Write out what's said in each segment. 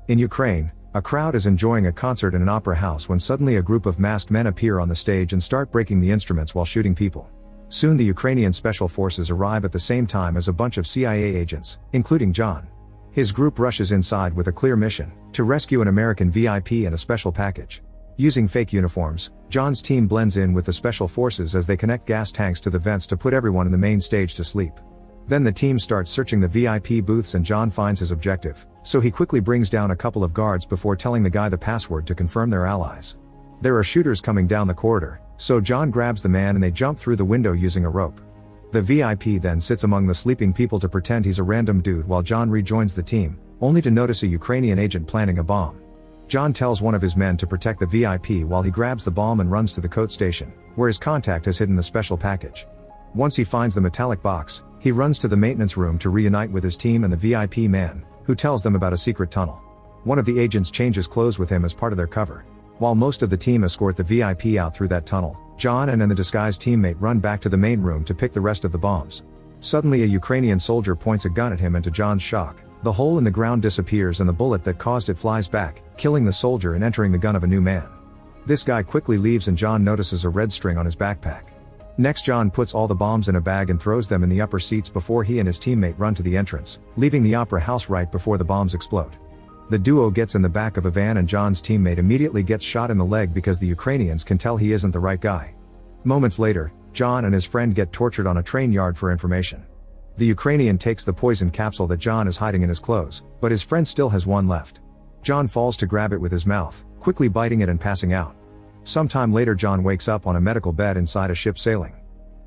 In Ukraine, a crowd is enjoying a concert in an opera house when suddenly a group of masked men appear on the stage and start breaking the instruments while shooting people. Soon the Ukrainian special forces arrive at the same time as a bunch of CIA agents, including John. His group rushes inside with a clear mission: to rescue an American VIP and a special package. Using fake uniforms, John's team blends in with the special forces as they connect gas tanks to the vents to put everyone in the main stage to sleep. Then the team starts searching the VIP booths and John finds his objective, so he quickly brings down a couple of guards before telling the guy the password to confirm they're allies. There are shooters coming down the corridor, so John grabs the man and they jump through the window using a rope. The VIP then sits among the sleeping people to pretend he's a random dude while John rejoins the team, only to notice a Ukrainian agent planting a bomb. John tells one of his men to protect the VIP while he grabs the bomb and runs to the coat station, where his contact has hidden the special package. Once he finds the metallic box, he runs to the maintenance room to reunite with his team and the VIP man, who tells them about a secret tunnel. One of the agents changes clothes with him as part of their cover. While most of the team escort the VIP out through that tunnel, John and the disguised teammate run back to the main room to pick the rest of the bombs. Suddenly a Ukrainian soldier points a gun at him and to John's shock, the hole in the ground disappears and the bullet that caused it flies back, killing the soldier and entering the gun of a new man. This guy quickly leaves and John notices a red string on his backpack. Next John puts all the bombs in a bag and throws them in the upper seats before he and his teammate run to the entrance, leaving the opera house right before the bombs explode. The duo gets in the back of a van and John's teammate immediately gets shot in the leg because the Ukrainians can tell he isn't the right guy. Moments later, John and his friend get tortured on a train yard for information. The Ukrainian takes the poison capsule that John is hiding in his clothes, but his friend still has one left. John falls to grab it with his mouth, quickly biting it and passing out. Sometime later John wakes up on a medical bed inside a ship sailing.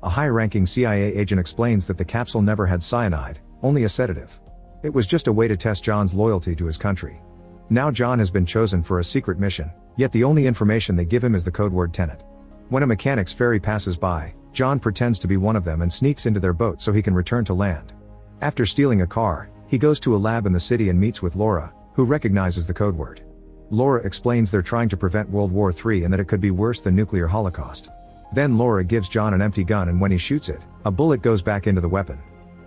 A high-ranking CIA agent explains that the capsule never had cyanide, only a sedative. It was just a way to test John's loyalty to his country. Now John has been chosen for a secret mission, yet the only information they give him is the code word Tenet. When a mechanic's ferry passes by, John pretends to be one of them and sneaks into their boat so he can return to land. After stealing a car, he goes to a lab in the city and meets with Laura, who recognizes the code word. Laura explains they're trying to prevent World War III and that it could be worse than nuclear holocaust. Then Laura gives John an empty gun and when he shoots it, a bullet goes back into the weapon.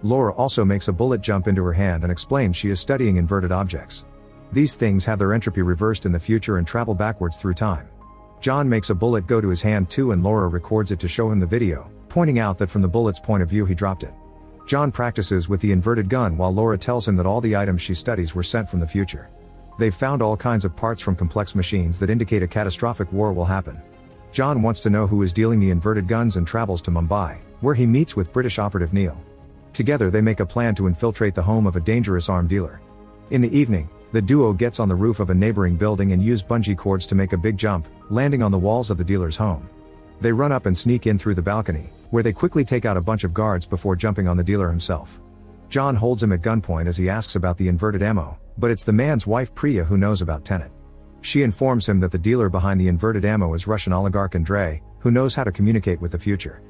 Laura also makes a bullet jump into her hand and explains she is studying inverted objects. These things have their entropy reversed in the future and travel backwards through time. John makes a bullet go to his hand too and Laura records it to show him the video, pointing out that from the bullet's point of view he dropped it. John practices with the inverted gun while Laura tells him that all the items she studies were sent from the future. They've found all kinds of parts from complex machines that indicate a catastrophic war will happen. John wants to know who is dealing the inverted guns and travels to Mumbai, where he meets with British operative Neil. Together they make a plan to infiltrate the home of a dangerous arm dealer. In the evening, the duo gets on the roof of a neighboring building and use bungee cords to make a big jump, landing on the walls of the dealer's home. They run up and sneak in through the balcony, where they quickly take out a bunch of guards before jumping on the dealer himself. John holds him at gunpoint as he asks about the inverted ammo, but it's the man's wife Priya who knows about Tenet. She informs him that the dealer behind the inverted ammo is Russian oligarch Andrei, who knows how to communicate with the future.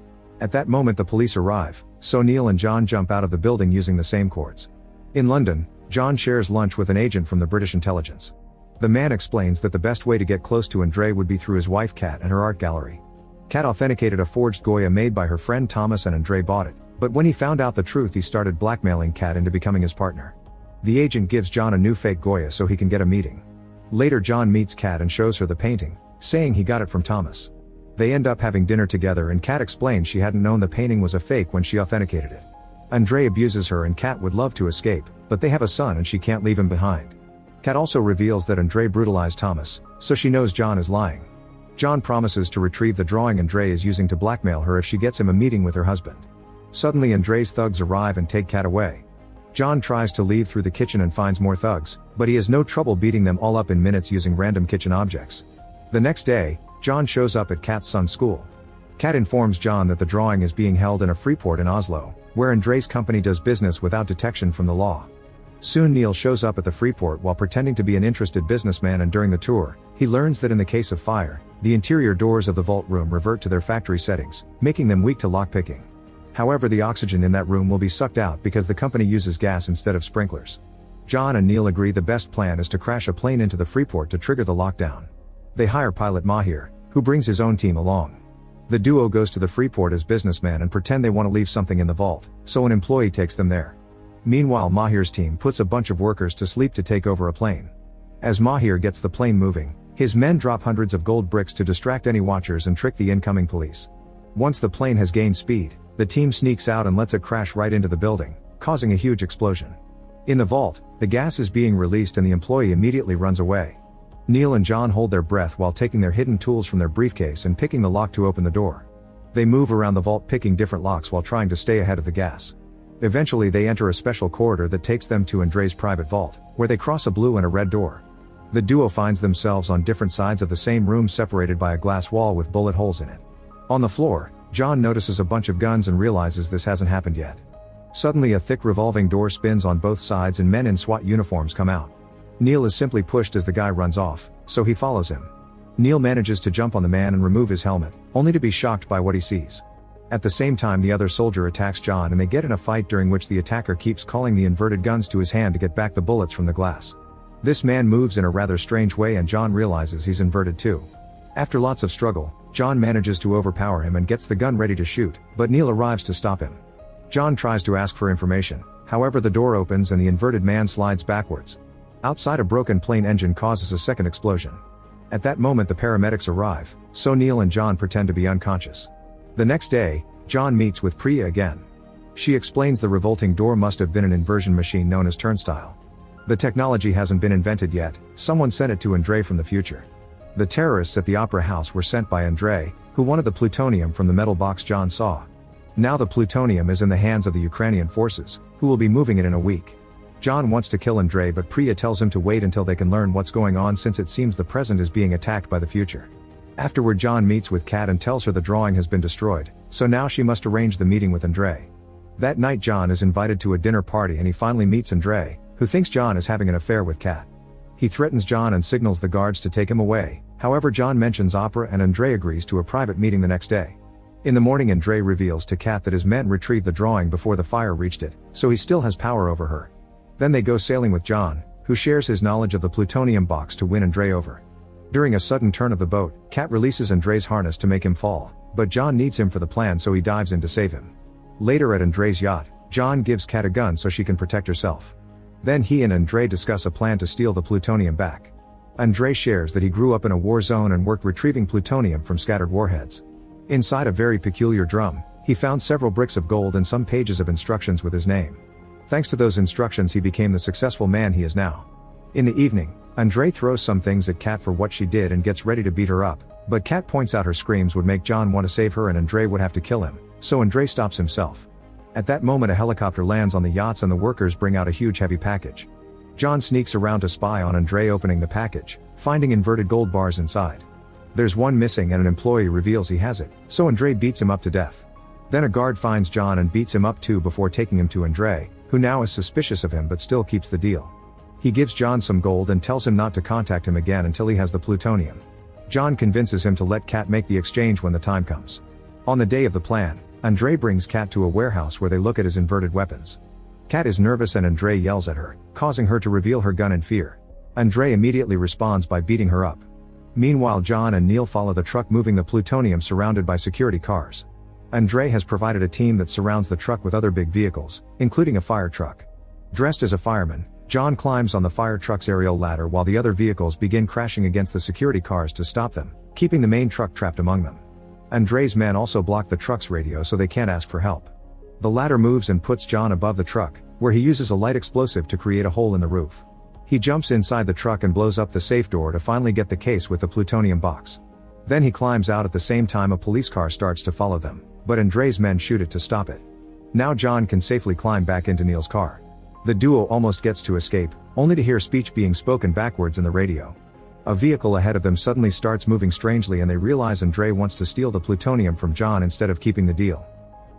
At that moment the police arrive, so Neil and John jump out of the building using the same cords. In London, John shares lunch with an agent from the British intelligence. The man explains that the best way to get close to Andrei would be through his wife Kat and her art gallery. Kat authenticated a forged Goya made by her friend Thomas and Andrei bought it, but when he found out the truth he started blackmailing Kat into becoming his partner. The agent gives John a new fake Goya so he can get a meeting. Later John meets Kat and shows her the painting, saying he got it from Thomas. They end up having dinner together and Kat explains she hadn't known the painting was a fake when she authenticated it. Andrei abuses her and Kat would love to escape, but they have a son and she can't leave him behind. Kat also reveals that Andrei brutalized Thomas, so she knows John is lying. John promises to retrieve the drawing Andrei is using to blackmail her if she gets him a meeting with her husband. Suddenly Andrei's thugs arrive and take Kat away. John tries to leave through the kitchen and finds more thugs, but he has no trouble beating them all up in minutes using random kitchen objects. The next day, John shows up at Kat's son's school. Kat informs John that the drawing is being held in a free port in Oslo, where Andrei's company does business without detection from the law. Soon Neil shows up at the Freeport while pretending to be an interested businessman and during the tour, he learns that in the case of fire, the interior doors of the vault room revert to their factory settings, making them weak to lockpicking. However, the oxygen in that room will be sucked out because the company uses gas instead of sprinklers. John and Neil agree the best plan is to crash a plane into the Freeport to trigger the lockdown. They hire pilot Mahir, who brings his own team along. The duo goes to the Freeport as businessmen and pretend they want to leave something in the vault, so an employee takes them there. Meanwhile, Mahir's team puts a bunch of workers to sleep to take over a plane. As Mahir gets the plane moving, his men drop hundreds of gold bricks to distract any watchers and trick the incoming police. Once the plane has gained speed, the team sneaks out and lets it crash right into the building, causing a huge explosion. In the vault, the gas is being released and the employee immediately runs away. Neil and John hold their breath while taking their hidden tools from their briefcase and picking the lock to open the door. They move around the vault picking different locks while trying to stay ahead of the gas. Eventually they enter a special corridor that takes them to Andrei's private vault, where they cross a blue and a red door. The duo finds themselves on different sides of the same room separated by a glass wall with bullet holes in it. On the floor, John notices a bunch of guns and realizes this hasn't happened yet. Suddenly a thick revolving door spins on both sides and men in SWAT uniforms come out. Neil is simply pushed as the guy runs off, so he follows him. Neil manages to jump on the man and remove his helmet, only to be shocked by what he sees. At the same time the other soldier attacks John and they get in a fight during which the attacker keeps calling the inverted guns to his hand to get back the bullets from the glass. This man moves in a rather strange way and John realizes he's inverted too. After lots of struggle, John manages to overpower him and gets the gun ready to shoot, but Neil arrives to stop him. John tries to ask for information, however the door opens and the inverted man slides backwards. Outside a broken plane engine causes a second explosion. At that moment the paramedics arrive, so Neil and John pretend to be unconscious. The next day, John meets with Priya again. She explains the revolting door must have been an inversion machine known as turnstile. The technology hasn't been invented yet, someone sent it to Andrei from the future. The terrorists at the opera house were sent by Andrei, who wanted the plutonium from the metal box John saw. Now the plutonium is in the hands of the Ukrainian forces, who will be moving it in a week. John wants to kill Andrei but Priya tells him to wait until they can learn what's going on since it seems the present is being attacked by the future. Afterward John meets with Kat and tells her the drawing has been destroyed, so now she must arrange the meeting with Andrei. That night John is invited to a dinner party and he finally meets Andrei, who thinks John is having an affair with Kat. He threatens John and signals the guards to take him away, however John mentions opera and Andrei agrees to a private meeting the next day. In the morning Andrei reveals to Kat that his men retrieved the drawing before the fire reached it, so he still has power over her. Then they go sailing with John, who shares his knowledge of the plutonium box to win Andrei over. During a sudden turn of the boat, Kat releases Andrei's harness to make him fall, but John needs him for the plan so he dives in to save him. Later at Andrei's yacht, John gives Kat a gun so she can protect herself. Then he and Andrei discuss a plan to steal the plutonium back. Andrei shares that he grew up in a war zone and worked retrieving plutonium from scattered warheads. Inside a very peculiar drum, he found several bricks of gold and some pages of instructions with his name. Thanks to those instructions he became the successful man he is now. In the evening, Andrei throws some things at Kat for what she did and gets ready to beat her up, but Kat points out her screams would make John want to save her and Andrei would have to kill him, so Andrei stops himself. At that moment a helicopter lands on the yachts and the workers bring out a huge heavy package. John sneaks around to spy on Andrei opening the package, finding inverted gold bars inside. There's one missing and an employee reveals he has it, so Andrei beats him up to death. Then a guard finds John and beats him up too before taking him to Andrei, who now is suspicious of him but still keeps the deal. He gives John some gold and tells him not to contact him again until he has the plutonium. John convinces him to let Kat make the exchange when the time comes. On the day of the plan, Andrei brings Kat to a warehouse where they look at his inverted weapons. Kat is nervous and Andrei yells at her, causing her to reveal her gun in fear. Andrei immediately responds by beating her up. Meanwhile John and Neil follow the truck moving the plutonium surrounded by security cars. Andrei has provided a team that surrounds the truck with other big vehicles, including a fire truck. Dressed as a fireman, John climbs on the fire truck's aerial ladder while the other vehicles begin crashing against the security cars to stop them, keeping the main truck trapped among them. Andrei's men also block the truck's radio so they can't ask for help. The ladder moves and puts John above the truck, where he uses a light explosive to create a hole in the roof. He jumps inside the truck and blows up the safe door to finally get the case with the plutonium box. Then he climbs out at the same time a police car starts to follow them, but Andrei's men shoot it to stop it. Now John can safely climb back into Neil's car. The duo almost gets to escape, only to hear speech being spoken backwards in the radio. A vehicle ahead of them suddenly starts moving strangely and they realize Andrei wants to steal the plutonium from John instead of keeping the deal.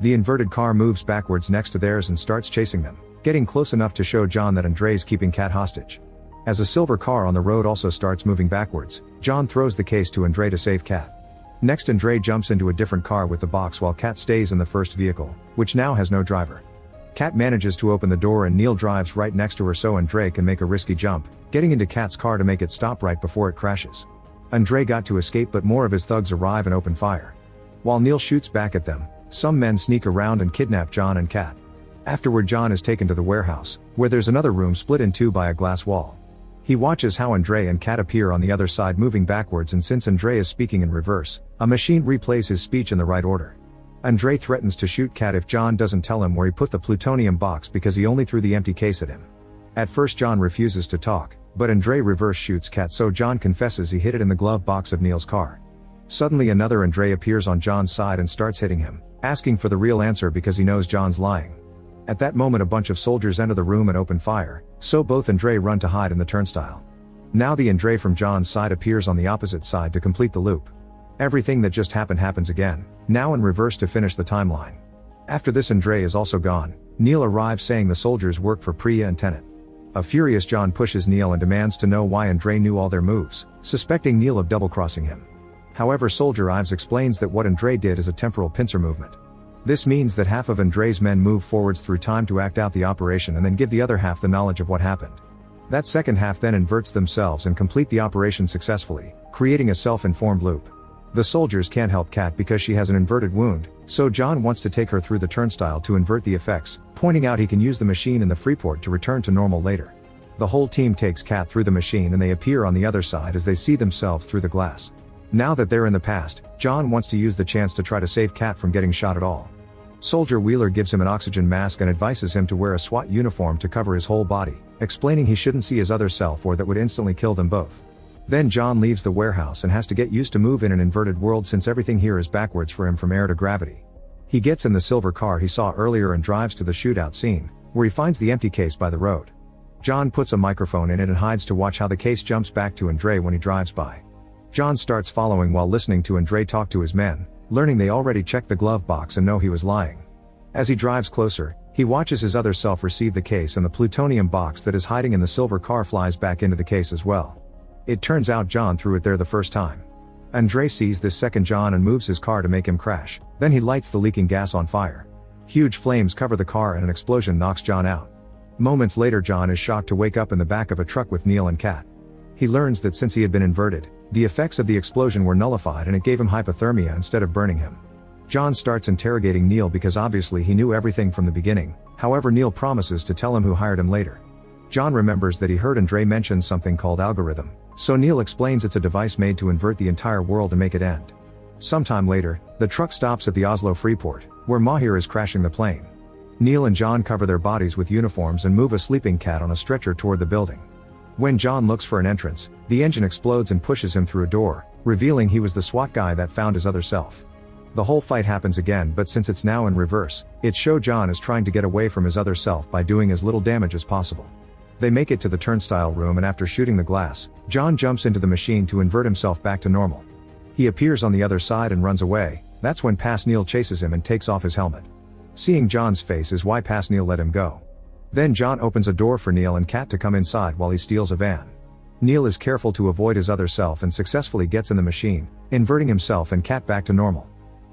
The inverted car moves backwards next to theirs and starts chasing them, getting close enough to show John that Andrei's keeping Kat hostage. As a silver car on the road also starts moving backwards, John throws the case to Andrei to save Kat. Next Andrei jumps into a different car with the box while Kat stays in the first vehicle, which now has no driver. Kat manages to open the door and Neil drives right next to her so Andrei can make a risky jump, getting into Kat's car to make it stop right before it crashes. Andrei got to escape but more of his thugs arrive and open fire. While Neil shoots back at them, some men sneak around and kidnap John and Kat. Afterward John is taken to the warehouse, where there's another room split in two by a glass wall. He watches how Andrei and Kat appear on the other side moving backwards, and since Andrei is speaking in reverse, a machine replays his speech in the right order. Andrei threatens to shoot Kat if John doesn't tell him where he put the plutonium box because he only threw the empty case at him. At first John refuses to talk, but Andrei reverse shoots Kat, so John confesses he hid it in the glove box of Neil's car. Suddenly another Andrei appears on John's side and starts hitting him, asking for the real answer because he knows John's lying. At that moment a bunch of soldiers enter the room and open fire, so both Andrei run to hide in the turnstile. Now the Andrei from John's side appears on the opposite side to complete the loop. Everything that just happened happens again, now in reverse to finish the timeline. After this Andrei is also gone. Neil arrives saying the soldiers work for Priya and Tenet. A furious John pushes Neil and demands to know why Andrei knew all their moves, suspecting Neil of double-crossing him. However, Soldier Ives explains that what Andrei did is a temporal pincer movement. This means that half of Andrei's men move forwards through time to act out the operation and then give the other half the knowledge of what happened. That second half then inverts themselves and complete the operation successfully, creating a self-informed loop. The soldiers can't help Kat because she has an inverted wound, so John wants to take her through the turnstile to invert the effects, pointing out he can use the machine in the Freeport to return to normal later. The whole team takes Kat through the machine and they appear on the other side as they see themselves through the glass. Now that they're in the past, John wants to use the chance to try to save Kat from getting shot at all. Soldier Wheeler gives him an oxygen mask and advises him to wear a SWAT uniform to cover his whole body, explaining he shouldn't see his other self or that would instantly kill them both. Then John leaves the warehouse and has to get used to move in an inverted world since everything here is backwards for him from air to gravity. He gets in the silver car he saw earlier and drives to the shootout scene, where he finds the empty case by the road. John puts a microphone in it and hides to watch how the case jumps back to Andrei when he drives by. John starts following while listening to Andrei talk to his men, learning they already checked the glove box and know he was lying. As he drives closer, he watches his other self receive the case and the plutonium box that is hiding in the silver car flies back into the case as well. It turns out John threw it there the first time. Andrei sees this second John and moves his car to make him crash, then he lights the leaking gas on fire. Huge flames cover the car and an explosion knocks John out. Moments later John is shocked to wake up in the back of a truck with Neil and Kat. He learns that since he had been inverted, the effects of the explosion were nullified and it gave him hypothermia instead of burning him. John starts interrogating Neil because obviously he knew everything from the beginning, however Neil promises to tell him who hired him later. John remembers that he heard Andrei mention something called algorithm, so Neil explains it's a device made to invert the entire world and make it end. Sometime later, the truck stops at the Oslo Freeport, where Mahir is crashing the plane. Neil and John cover their bodies with uniforms and move a sleeping Kat on a stretcher toward the building. When John looks for an entrance, the engine explodes and pushes him through a door, revealing he was the SWAT guy that found his other self. The whole fight happens again, but since it's now in reverse, it shows John is trying to get away from his other self by doing as little damage as possible. They make it to the turnstile room and after shooting the glass, John jumps into the machine to invert himself back to normal. He appears on the other side and runs away. That's when Pas Neil chases him and takes off his helmet. Seeing John's face is why Pas Neil let him go. Then John opens a door for Neil and Kat to come inside while he steals a van. Neil is careful to avoid his other self and successfully gets in the machine, inverting himself and Kat back to normal.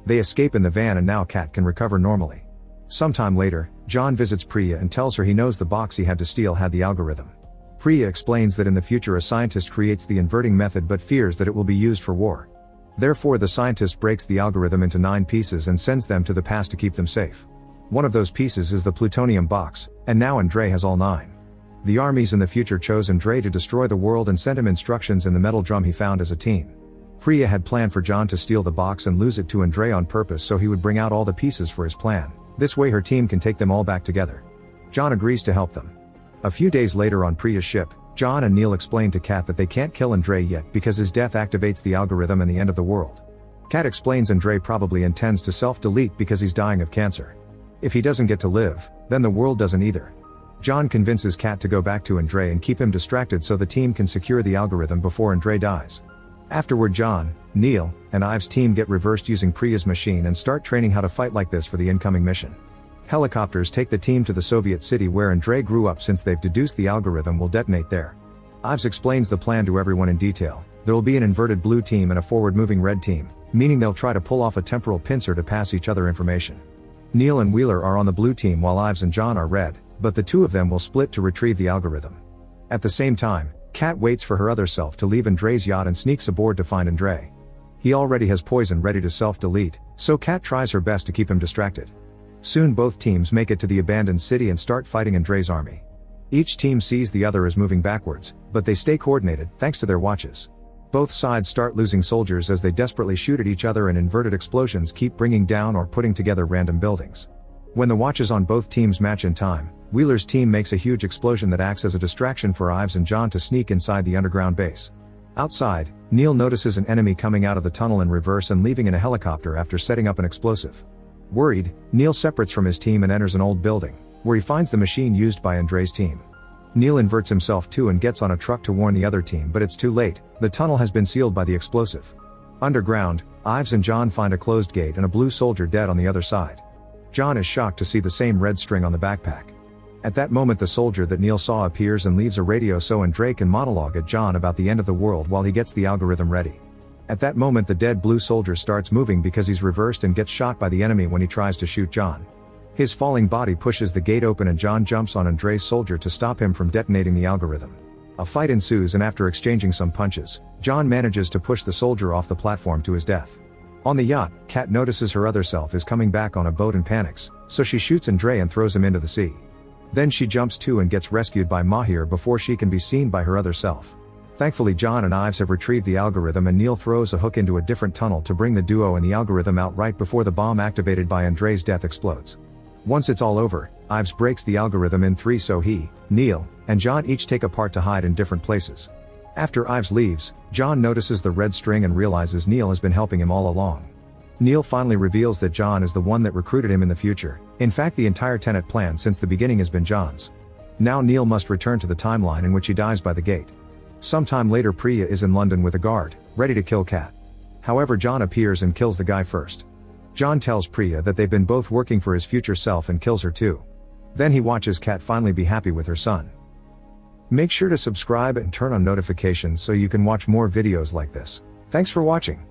They escape in the van and now Kat can recover normally. Sometime later, John visits Priya and tells her he knows the box he had to steal had the algorithm. Priya explains that in the future a scientist creates the inverting method but fears that it will be used for war. Therefore the scientist breaks the algorithm into 9 pieces and sends them to the past to keep them safe. One of those pieces is the plutonium box, and now Andrei has all 9. The armies in the future chose Andrei to destroy the world and sent him instructions in the metal drum he found as a teen. Priya had planned for John to steal the box and lose it to Andrei on purpose so he would bring out all the pieces for his plan. This way her team can take them all back together. John agrees to help them. A few days later on Priya's ship, John and Neil explain to Kat that they can't kill Andrei yet because his death activates the algorithm and the end of the world. Kat explains Andrei probably intends to self-delete because he's dying of cancer. If he doesn't get to live, then the world doesn't either. John convinces Kat to go back to Andrei and keep him distracted so the team can secure the algorithm before Andrei dies. Afterward John, Neil, and Ives' team get reversed using Priya's machine and start training how to fight like this for the incoming mission. Helicopters take the team to the Soviet city where Andrei grew up since they've deduced the algorithm will detonate there. Ives explains the plan to everyone in detail. There will be an inverted blue team and a forward-moving red team, meaning they'll try to pull off a temporal pincer to pass each other information. Neil and Wheeler are on the blue team while Ives and John are red, but the two of them will split to retrieve the algorithm. At the same time, Kat waits for her other self to leave Andrei's yacht and sneaks aboard to find Andrei. He already has poison ready to self-delete, so Kat tries her best to keep him distracted. Soon both teams make it to the abandoned city and start fighting Andrei's army. Each team sees the other as moving backwards, but they stay coordinated, thanks to their watches. Both sides start losing soldiers as they desperately shoot at each other, and inverted explosions keep bringing down or putting together random buildings. When the watches on both teams match in time, Wheeler's team makes a huge explosion that acts as a distraction for Ives and John to sneak inside the underground base. Outside, Neil notices an enemy coming out of the tunnel in reverse and leaving in a helicopter after setting up an explosive. Worried, Neil separates from his team and enters an old building, where he finds the machine used by Andre's team. Neil inverts himself too and gets on a truck to warn the other team, but it's too late. The tunnel has been sealed by the explosive. Underground, Ives and John find a closed gate and a blue soldier dead on the other side. John is shocked to see the same red string on the backpack. At that moment, the soldier that Neil saw appears and leaves a radio so Andre can monologue at John about the end of the world while he gets the algorithm ready. At that moment, the dead blue soldier starts moving because he's reversed and gets shot by the enemy when he tries to shoot John. His falling body pushes the gate open and John jumps on Andre's soldier to stop him from detonating the algorithm. A fight ensues, and after exchanging some punches, John manages to push the soldier off the platform to his death. On the yacht, Kat notices her other self is coming back on a boat and panics, so she shoots Andre and throws him into the sea. Then she jumps too and gets rescued by Mahir before she can be seen by her other self. Thankfully, John and Ives have retrieved the algorithm, and Neil throws a hook into a different tunnel to bring the duo and the algorithm out right before the bomb activated by Andre's death explodes. Once it's all over, Ives breaks the algorithm in three so he, Neil, and John each take a part to hide in different places. After Ives leaves, John notices the red string and realizes Neil has been helping him all along. Neil finally reveals that John is the one that recruited him in the future. In fact, the entire Tenet plan since the beginning has been John's. Now Neil must return to the timeline in which he dies by the gate. Sometime later, Priya is in London with a guard, ready to kill Kat. However, John appears and kills the guy first. John tells Priya that they've been both working for his future self and kills her too. Then he watches Kat finally be happy with her son. Make sure to subscribe and turn on notifications so you can watch more videos like this. Thanks for watching.